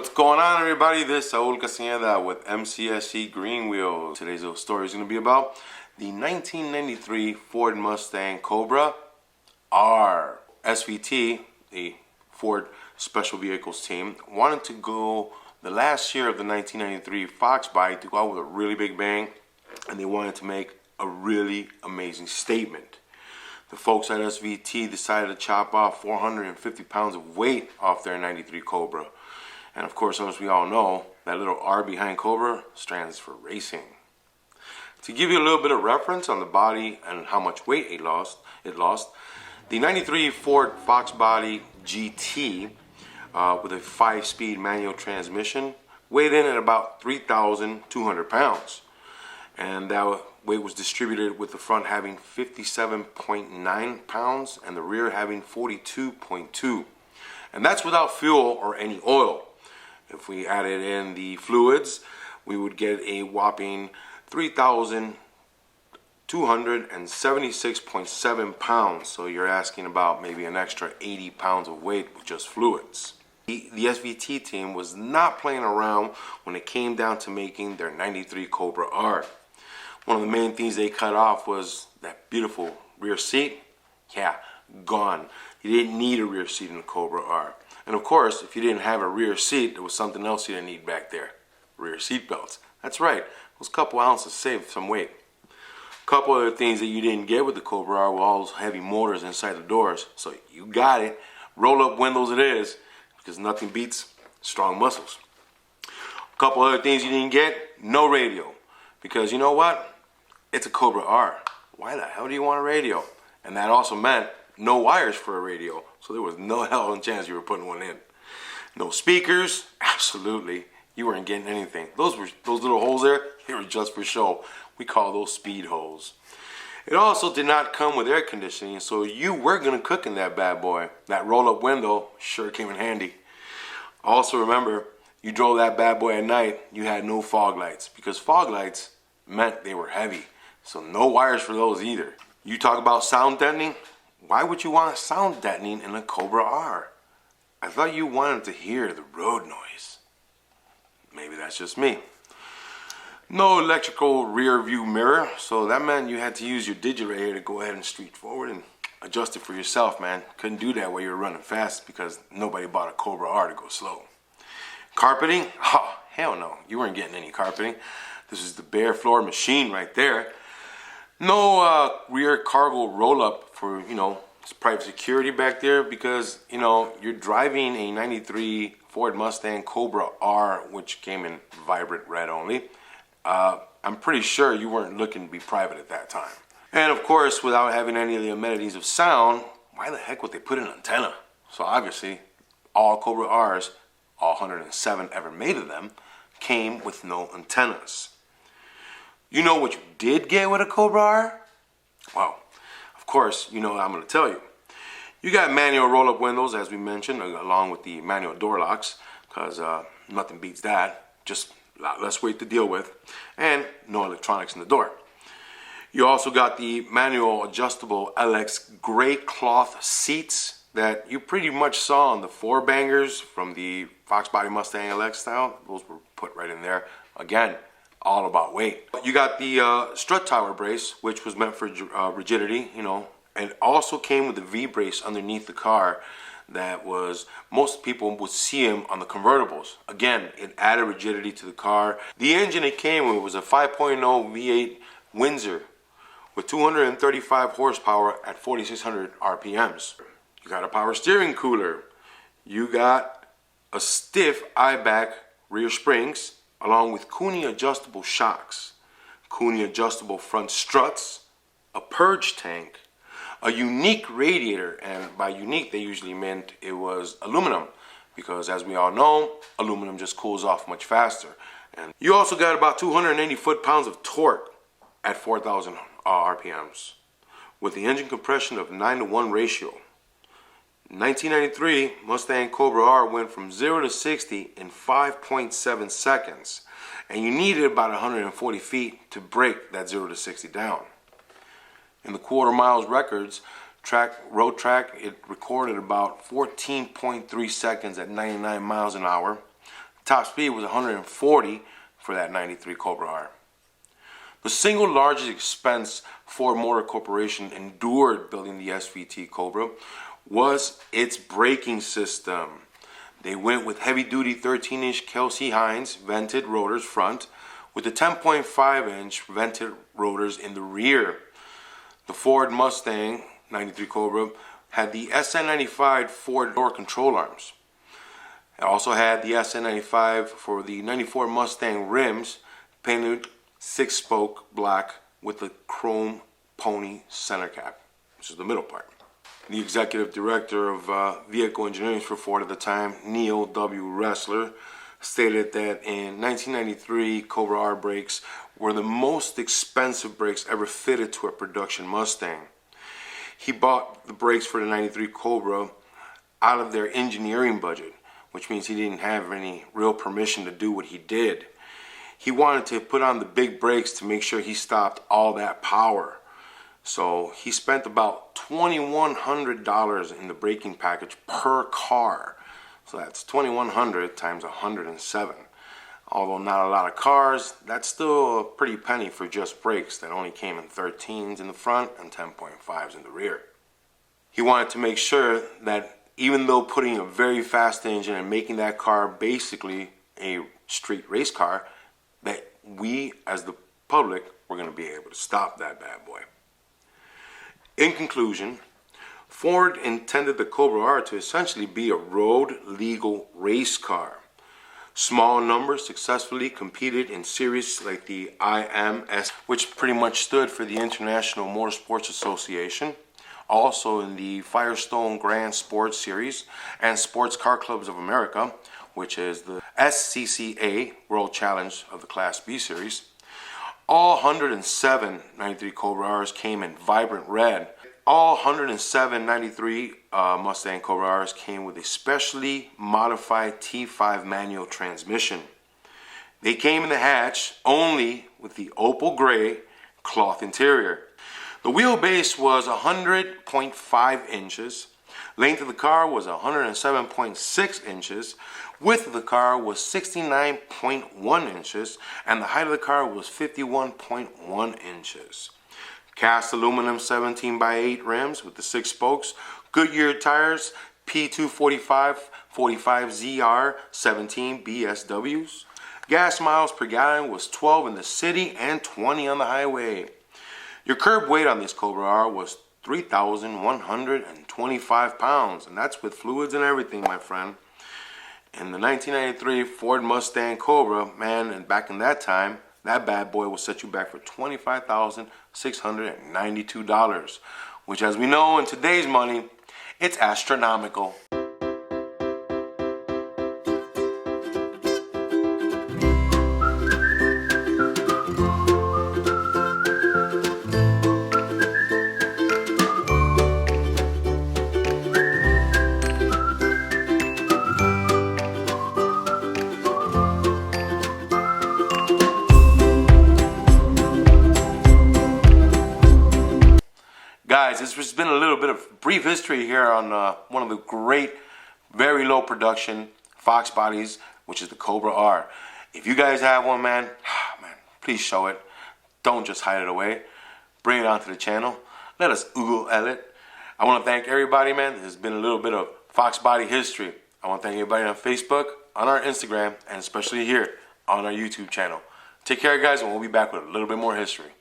What's going on, everybody? This is Saul Castañeda with Mcscgreenwheels. Today's little story is going to be about the 1993 Ford Mustang Cobra R. SVT, the Ford Special Vehicles team, wanted to go the last year of the 1993 Foxbody to go out with a really big bang, and they wanted to make a really amazing statement. The folks at SVT decided to chop off 450 pounds of weight off their 93 Cobra. And of course, as we all know, that little R behind Cobra stands for racing. To give you a little bit of reference on the body and how much weight it lost, the 93 Ford Foxbody GT with a 5-speed manual transmission weighed in at about 3,200 pounds. And that weight was distributed with the front having 57.9 pounds and the rear having 42.2. And that's without fuel or any oil. If we added in the fluids, we would get a whopping 3,276.7 pounds. So you're asking about maybe an extra 80 pounds of weight with just fluids. The SVT team was not playing around when it came down to making their 93 Cobra R. One of the main things they cut off was that beautiful rear seat. Yeah, gone. You didn't need a rear seat in the Cobra R. And of course, if you didn't have a rear seat, there was something else you didn't need back there. Rear seat belts. That's right. Those couple ounces saved some weight. A couple other things that you didn't get with the Cobra R were all those heavy motors inside the doors. So you got it. Roll up windows it is, because nothing beats strong muscles. A couple other things you didn't get, no radio. Because you know what? It's a Cobra R. Why the hell do you want a radio? And that also meant no wires for a radio. So there was no hell of a chance you were putting one in. No speakers, absolutely. You weren't getting anything. Those little holes there, they were just for show. We call those speed holes. It also did not come with air conditioning, so you were gonna cook in that bad boy. That roll-up window sure came in handy. Also remember, you drove that bad boy at night, you had no fog lights, because fog lights meant they were heavy. So no wires for those either. You talk about sound deadening. Why would you want sound deadening in a Cobra R? I thought you wanted to hear the road noise. Maybe that's just me. No electrical rear view mirror, so that meant you had to use your digit right here to go ahead and street forward and adjust it for yourself, man. Couldn't do that while you were running fast because nobody bought a Cobra R to go slow. Carpeting? Oh, hell no. You weren't getting any carpeting. This is the bare floor machine right there. No rear cargo roll-up for, private security back there because, you're driving a 93 Ford Mustang Cobra R, which came in vibrant red only. I'm pretty sure you weren't looking to be private at that time. And of course, without having any of the amenities of sound, why the heck would they put an antenna? So obviously, all Cobra Rs, all 107 ever made of them, came with no antennas. You know what you did get with a Cobra R? Well, of course, you know what I'm going to tell you. You got manual roll-up windows, as we mentioned, along with the manual door locks, because nothing beats that. Just a lot less weight to deal with, and no electronics in the door. You also got the manual adjustable LX gray cloth seats that you pretty much saw on the 4-bangers from the Foxbody Mustang LX style. Those were put right in there. Again, all about weight. You got the strut tower brace, which was meant for rigidity, and also came with the V-brace underneath the car that was, most people would see them on the convertibles. Again, it added rigidity to the car. The engine it came with was a 5.0 V8 Windsor with 235 horsepower at 4,600 RPMs. You got a power steering cooler. You got a stiff I-back rear springs, along with Koonie adjustable shocks, Koonie adjustable front struts, a purge tank, a unique radiator, and by unique they usually meant it was aluminum, because as we all know, aluminum just cools off much faster. And you also got about 280 foot-pounds of torque at 4,000 RPMs, with the engine compression of 9-to-1 ratio. 1993 Mustang Cobra R went from 0 to 60 in 5.7 seconds, and you needed about 140 feet to break that 0 to 60 down. In the quarter miles records, road track, it recorded about 14.3 seconds at 99 miles an hour, top speed was 140 for that 93 Cobra R. The single largest expense Ford Motor Corporation endured building the SVT Cobra was its braking system. They went with heavy-duty 13-inch Kelsey Hines vented rotors front with the 10.5-inch vented rotors in the rear. The Ford Mustang 93 Cobra had the SN95 Ford door control arms. It also had the SN95 for the 94 Mustang rims, painted 6-spoke black with the chrome pony center cap, which is the middle part. The executive director of vehicle engineering for Ford at the time, Neil W. Ressler, stated that in 1993, Cobra R brakes were the most expensive brakes ever fitted to a production Mustang. He bought the brakes for the 93 Cobra out of their engineering budget, which means he didn't have any real permission to do what he did. He wanted to put on the big brakes to make sure he stopped all that power. So he spent about $2,100 in the braking package per car. So that's $2,100 times 107. Although not a lot of cars, that's still a pretty penny for just brakes that only came in 13s in the front and 10.5s in the rear. He wanted to make sure that even though putting a very fast engine and making that car basically a street race car, that we as the public were going to be able to stop that bad boy. In conclusion, Ford intended the Cobra R to essentially be a road legal race car. Small numbers successfully competed in series like the IMS, which pretty much stood for the International Motorsports Association, also in the Firestone Grand Sports Series and Sports Car Clubs of America, which is the SCCA World Challenge of the Class B Series. All 107 93 Cobra Rs came in vibrant red. All 107 93 Mustang Cobra Rs came with a specially modified T5 manual transmission. They came in the hatch only with the opal gray cloth interior. The wheelbase was 100.5 inches. Length of the car was 107.6 inches. Width of the car was 69.1 inches. And the height of the car was 51.1 inches. Cast aluminum 17x8 rims with the 6 spokes. Goodyear tires, P245 45ZR 17 BSWs. Gas miles per gallon was 12 in the city and 20 on the highway. Your curb weight on this Cobra R was 3,125 pounds, and that's with fluids and everything, my friend. In the 1993 Ford Mustang Cobra, man, and back in that time, that bad boy will set you back for $25,692, which, as we know in today's money, it's astronomical. Guys, this has been a little bit of brief history here on one of the great, very low production Fox bodies, which is the Cobra R. If you guys have one, man, please show it. Don't just hide it away. Bring it onto the channel. Let us oogle at it. I want to thank everybody, man. This has been a little bit of Fox body history. I want to thank everybody on Facebook, on our Instagram, and especially here on our YouTube channel. Take care, guys, and we'll be back with a little bit more history.